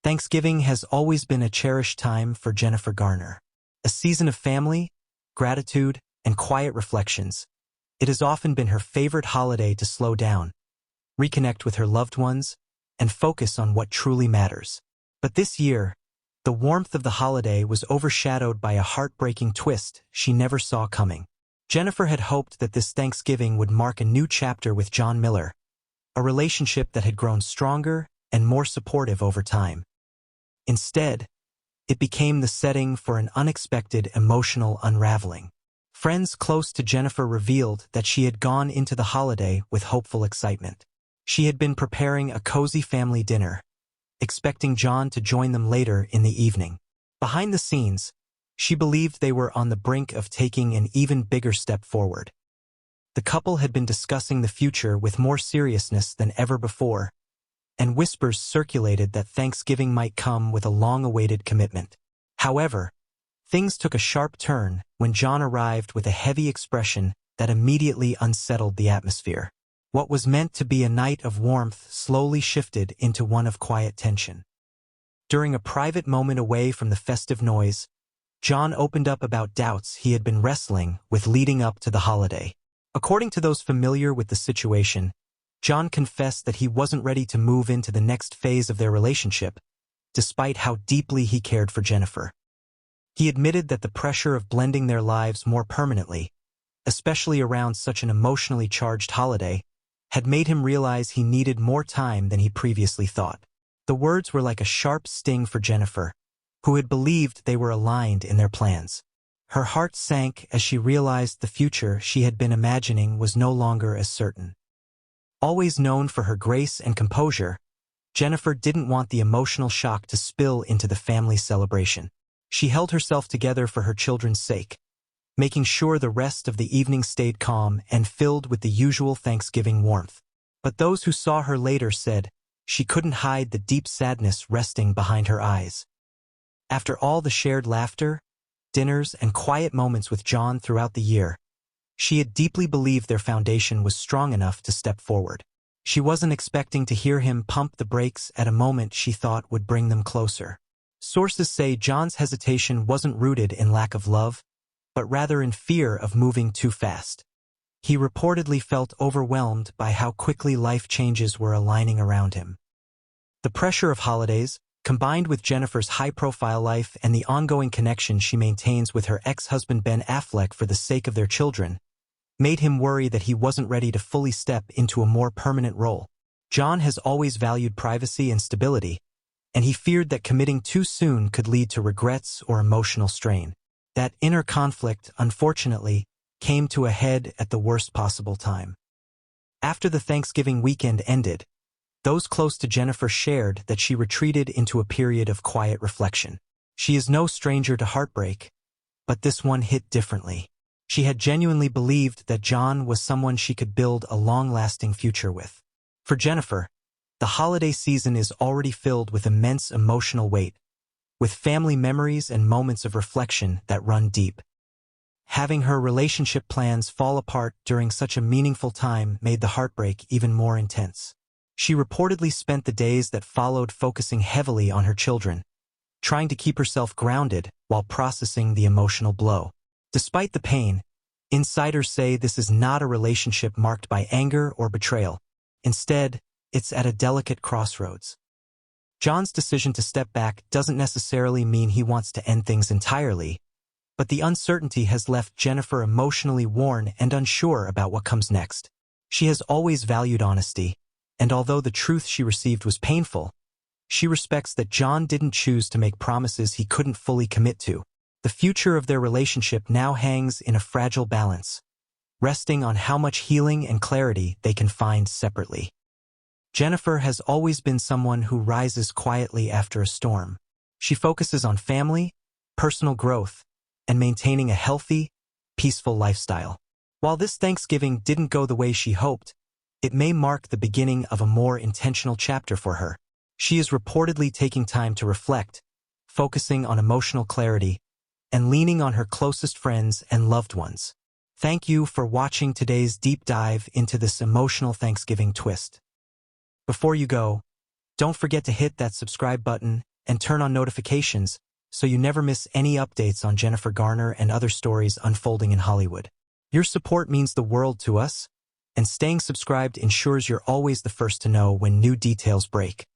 Thanksgiving has always been a cherished time for Jennifer Garner. A season of family, gratitude, and quiet reflections. It has often been her favorite holiday to slow down, reconnect with her loved ones, and focus on what truly matters. But this year, the warmth of the holiday was overshadowed by a heartbreaking twist she never saw coming. Jennifer had hoped that this Thanksgiving would mark a new chapter with John Miller, a relationship that had grown stronger and more supportive over time. Instead, it became the setting for an unexpected emotional unraveling. Friends close to Jennifer revealed that she had gone into the holiday with hopeful excitement. She had been preparing a cozy family dinner, expecting John to join them later in the evening. Behind the scenes, she believed they were on the brink of taking an even bigger step forward. The couple had been discussing the future with more seriousness than ever before, and whispers circulated that Thanksgiving might come with a long-awaited commitment. However, things took a sharp turn when John arrived with a heavy expression that immediately unsettled the atmosphere. What was meant to be a night of warmth slowly shifted into one of quiet tension. During a private moment away from the festive noise, John opened up about doubts he had been wrestling with leading up to the holiday. According to those familiar with the situation, John confessed that he wasn't ready to move into the next phase of their relationship, despite how deeply he cared for Jennifer. He admitted that the pressure of blending their lives more permanently, especially around such an emotionally charged holiday, had made him realize he needed more time than he previously thought. The words were like a sharp sting for Jennifer, who had believed they were aligned in their plans. Her heart sank as she realized the future she had been imagining was no longer as certain. Always known for her grace and composure, Jennifer didn't want the emotional shock to spill into the family celebration. She held herself together for her children's sake, making sure the rest of the evening stayed calm and filled with the usual Thanksgiving warmth. But those who saw her later said she couldn't hide the deep sadness resting behind her eyes. After all the shared laughter, dinners, and quiet moments with John throughout the year, she had deeply believed their foundation was strong enough to step forward. She wasn't expecting to hear him pump the brakes at a moment she thought would bring them closer. Sources say John's hesitation wasn't rooted in lack of love, but rather in fear of moving too fast. He reportedly felt overwhelmed by how quickly life changes were aligning around him. The pressure of holidays, combined with Jennifer's high-profile life and the ongoing connection she maintains with her ex-husband Ben Affleck for the sake of their children, made him worry that he wasn't ready to fully step into a more permanent role. John has always valued privacy and stability, and he feared that committing too soon could lead to regrets or emotional strain. That inner conflict, unfortunately, came to a head at the worst possible time. After the Thanksgiving weekend ended, those close to Jennifer shared that she retreated into a period of quiet reflection. She is no stranger to heartbreak, but this one hit differently. She had genuinely believed that John was someone she could build a long-lasting future with. For Jennifer, the holiday season is already filled with immense emotional weight, with family memories and moments of reflection that run deep. Having her relationship plans fall apart during such a meaningful time made the heartbreak even more intense. She reportedly spent the days that followed focusing heavily on her children, trying to keep herself grounded while processing the emotional blow. Despite the pain, insiders say this is not a relationship marked by anger or betrayal. Instead, it's at a delicate crossroads. John's decision to step back doesn't necessarily mean he wants to end things entirely, but the uncertainty has left Jennifer emotionally worn and unsure about what comes next. She has always valued honesty, and although the truth she received was painful, she respects that John didn't choose to make promises he couldn't fully commit to. The future of their relationship now hangs in a fragile balance, resting on how much healing and clarity they can find separately. Jennifer has always been someone who rises quietly after a storm. She focuses on family, personal growth, and maintaining a healthy, peaceful lifestyle. While this Thanksgiving didn't go the way she hoped, it may mark the beginning of a more intentional chapter for her. She is reportedly taking time to reflect, focusing on emotional clarity, and leaning on her closest friends and loved ones. Thank you for watching today's deep dive into this emotional Thanksgiving twist. Before you go, don't forget to hit that subscribe button and turn on notifications so you never miss any updates on Jennifer Garner and other stories unfolding in Hollywood. Your support means the world to us, and staying subscribed ensures you're always the first to know when new details break.